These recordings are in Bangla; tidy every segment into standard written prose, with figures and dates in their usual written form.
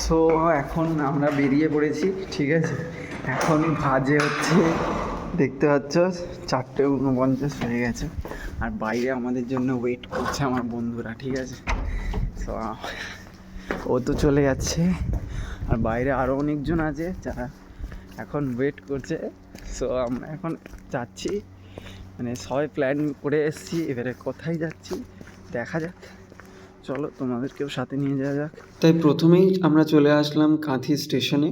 সো এখন আমরা বেরিয়ে পড়েছি, ঠিক আছে। এখন বাজে হচ্ছে, দেখতে পাচ্ছ 4:49 হয়ে গেছে। আর বাইরে আমাদের জন্য ওয়েট করছে আমার বন্ধুরা, ঠিক আছে। সো ও তো চলে যাচ্ছে, আর বাইরে আরও অনেকজন আছে যারা এখন ওয়েট করছে। সো আমরা এখন যাচ্ছি, মানে সবাই প্ল্যান করে এসেছি, এবারে কোথায় যাচ্ছি দেখা যাক। চলো তোমাদেরকেও সাথে নিয়ে যাওয়া যাক। তাই প্রথমেই আমরা চলে আসলাম কাঁথি স্টেশনে।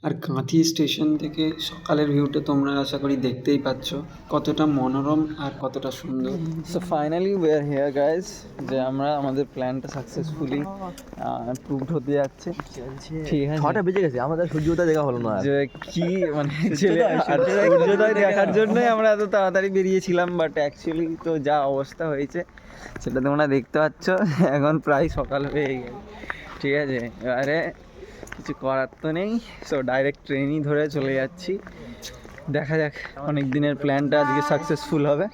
আর কাঁথি স্টেশন থেকে সকালের ভিউটা তোমরা আশা করি দেখতেই পাচ্ছ কতটা মনোরম আর কতটা সুন্দর। So finally we are here guys, যে আমরা আমাদের প্ল্যানটা সাকসেসফুলি প্রুভড হতে যাচ্ছে। ঠিক আছে, 6টা বেজে গেছে, আমাদের সূর্যোদয় দেখা হলো না। যে কি মানে সূর্যোদয় দেখার জন্যই আমরা এত তাড়াতাড়ি বেরিয়েছিলাম, বাট অ্যাকচুয়ালি তো যা অবস্থা হয়েছে সেটা তোমরা দেখতে পাচ্ছ। এখন প্রায় সকাল হয়ে গেছে, ঠিক আছে। এবারে কিছু করার তো নেই, সো ডাইরেক্ট ট্রেনই ধরে চলে যাচ্ছি। দেখা যাক, অনেক দিনের প্ল্যানটা আজকে সাকসেসফুল হবে।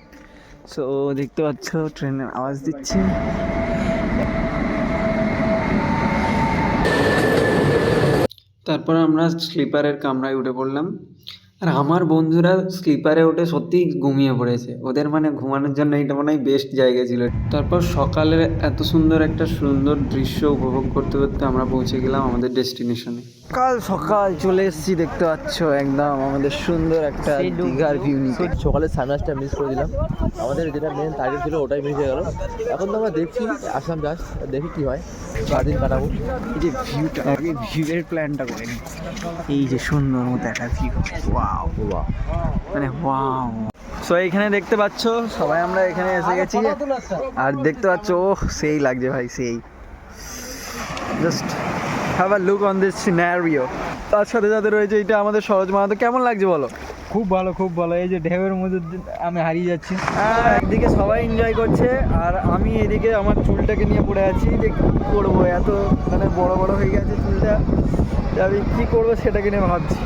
সো দেখতে পাচ্ছ ট্রেনের আওয়াজ দিচ্ছে। তারপর আমরা স্লিপারের কামরায় উঠে পড়লাম। আর আমার বন্ধুরা স্লিপারে উঠে সত্যিই ঘুমিয়ে পড়েছে, ওদের মানে ঘুমানোর জন্য এটা মনে হয় বেস্ট জায়গা ছিল। তারপর সকালে এত সুন্দর একটা সুন্দর দৃশ্য উপভোগ করতে করতে আমরা পৌঁছে গেলাম আমাদের ডেস্টিনেশনে। সকাল সকাল চলে এসেছি, দেখতে পাচ্ছ একদম আমাদের সুন্দর একটা দীঘার ভিউ নিতে। সকালের সানরাইজটা মিস করে দিলাম, আমাদের যেটা মেন টার্গেট ছিল ওটাই মিস হয়ে গেল। এখন তো আমরা দেখছি, আসলাম জাস্ট, দেখি কি হয়, সারাদিন কাটাবো। এই যে ভিউটা, আগে ভিউয়ের প্ল্যানটা করে নিই। এই যে সুন্দর মতো একটা ভিউ, ওয়াও মানে ওয়াও। সো এইখানে দেখতে পাচ্ছ সবাই আমরা এখানে এসে গেছি, আর দেখতে পাচ্ছ ওহ সেই লাগছে ভাই, সেই just have a look on this scenario. তার সাথে সাথে রয়েছে এটা আমাদের সরোজ মাহাতো। কেমন লাগছে বলো? খুব ভালো, খুব ভালো। এই যে ঢেউয়ের মধ্যে আমি হারিয়ে যাচ্ছি। একদিকে সবাই এনজয় করছে, আর আমি এদিকে আমার চুলটাকে নিয়ে পড়ে আছি যে কী করবো, এত মানে বড় বড় হয়ে গেছে চুলটা, আমি কী করবো সেটাকে নিয়ে ভাবছি।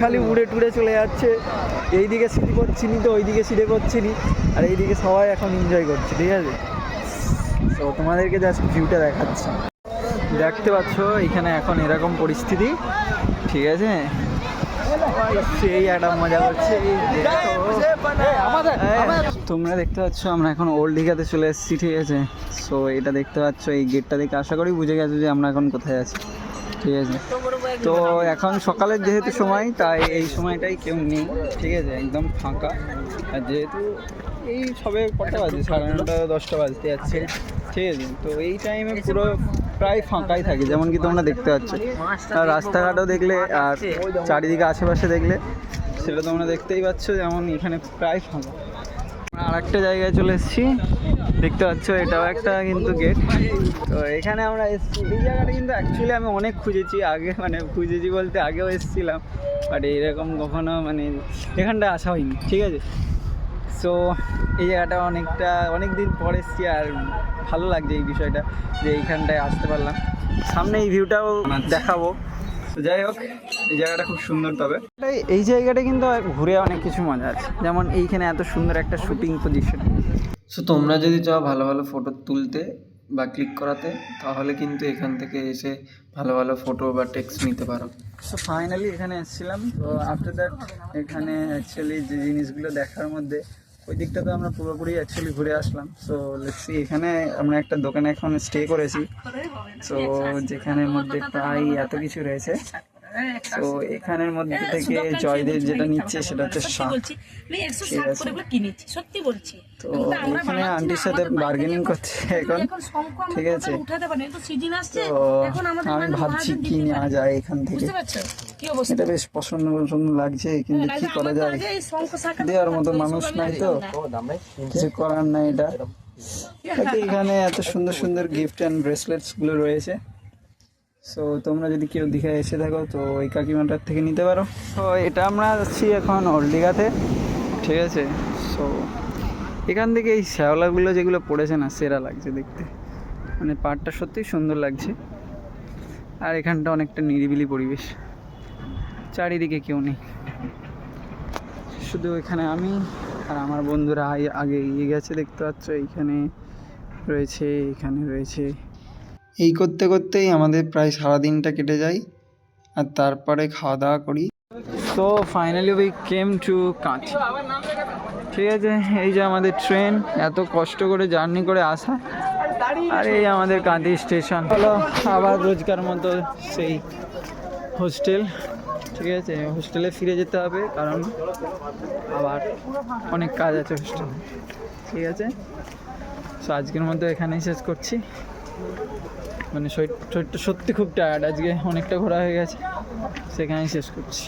খালি উড়ে টুড়ে চলে যাচ্ছে, এইদিকে সিঁড়ি করছি নি তো ওইদিকে সিঁড়ে করছি নি, আর এইদিকে সবাই এখন এনজয় করছে, ঠিক আছে। তো তোমাদেরকে জাস্ট ভিউটা দেখাচ্ছি, দেখতে পাচ্ছ এখানে এখন এরকম পরিস্থিতি, ঠিক আছে। সেই একটা মজা করছে। তোমরা দেখতে পাচ্ছ আমরা এখন ওল্ড দীঘাতে চলে এসেছি, ঠিক আছে। সো এটা দেখতে পাচ্ছ, এই গেটটা দেখে আশা করি বুঝে গেছো যে আমরা এখন কোথায় আছি, ঠিক আছে। তো এখন সকালের যেহেতু সময়, তাই এই সময়টাই কেউ নেই, ঠিক আছে, একদম ফাঁকা। আর যেহেতু এই সবে কটা বাজে, 9:30 10টা বাজতে যাচ্ছে, ঠিক আছে। তো এই টাইমে পুরো প্রায় ফাঁকাই থাকে, যেমন কি তোমরা দেখতে পাচ্ছ। আর রাস্তাঘাটও দেখলে আর চারিদিকে আশেপাশে দেখলে সেটা তোমরা দেখতেই পাচ্ছ, যেমন এখানে প্রায় ফাঁকা। আর একটা জায়গায় চলে এসেছি, দেখতে পাচ্ছ এটাও একটা কিন্তু গেট। তো এখানে আমরা এসেছি, এই জায়গাটা কিন্তু অ্যাকচুয়ালি আমি অনেক খুঁজেছি আগে, মানে খুঁজেছি বলতে আগেও এসেছিলাম, বাট এইরকম কখনো মানে এখানটায় আসা হয়নি, ঠিক আছে। সো এই জায়গাটা অনেক দিন পর এসেছি, আর ভালো লাগছে এই বিষয়টা যে এইখানটায় আসতে পারলাম। সামনে এই ভিউটাও দেখাবো। তো যাই হোক, এই জায়গাটা খুব সুন্দর। তবে এই জায়গাটা কিন্তু ঘুরে অনেক কিছু মজা আছে, যেমন এইখানে এত সুন্দর একটা শুটিং পজিশন। সো তোমরা যদি চাও ভালো ভালো ফটো তুলতে বা ক্লিক করাতে, তাহলে কিন্তু এখান থেকে এসে ভালো ভালো ফটো বা টেক্সট নিতে পারো। সো ফাইনালি এখানে এসেছিলাম। তো আফটার দ্যাট এখানে অ্যাকচুয়ালি যে জিনিসগুলো দেখার মধ্যে, ওই দিকটা তো আমরা পুরোপুরি অ্যাকচুয়ালি ঘুরে আসলাম। সো লেটস সি, এখানে আমরা একটা দোকানে এখন স্টে করেছি, সো যেখানের মধ্যে প্রায় এত কিছু রয়েছে। তো এখানের মধ্যে থেকে জয়দেব যেটা নিচ্ছে সেটা হচ্ছে শাক, ঠিক আছে। তো এখানে আন্টির সাথে বার্গেনিং করছে এখন, ঠিক আছে। তো আমি ভাবছি কি নেওয়া যায় এখান থেকে, এটা বেশ পছন্দ লাগছে, কিন্তু কি করা যায়, দেওয়ার মতো মানুষ নাই তো, কিছু করার নাই। এটা এখানে এত সুন্দর সুন্দর গিফট অ্যান্ড ব্রেসলেটসগুলো রয়েছে। সো তোমরা যদি কেউ দীঘায় এসে থাকো তো ওই কাকিমাটার থেকে নিতে পারো। তো এটা আমরা আছি এখন ওল্ড দীঘাতে, ঠিক আছে। সো এখান থেকে এই শ্যাওলাগুলো যেগুলো পড়েছে না, সেরা লাগছে দেখতে, মানে পাড়টা সত্যিই সুন্দর লাগছে। আর এখানটা অনেকটা নিরিবিলি পরিবেশ, চারিদিকে কেউ নেই, শুধু এখানে আমি আর আমার বন্ধুরা আগে এগিয়ে গেছে, দেখতে পাচ্ছ। এইখানে রয়েছে, এখানে রয়েছে, এই করতে করতেই আমাদের প্রায় সারাদিনটা কেটে যায়, আর তারপরে খাওয়া দাওয়া করি। তো finally we came to Kanthi. ঠিক আছে, এই যে আমাদের ট্রেন, এত কষ্ট করে জার্নি করে আসা, আর এই আমাদের কাঁথি স্টেশন। হলো আবার রোজকার মতো সেই হোস্টেল। ঠিক আছে, হোস্টেলে ফিরে যেতে হবে কারণ আবার অনেক কাজ আছে হোস্টেলে। ঠিক আছে, সো আজকের মতো এখানেই শেষ করছি। মানে শরীরটা সত্যি খুব টায়ার্ড, আজকে অনেকটা ঘোরা হয়ে গেছে, সেখানেই শেষ করছি।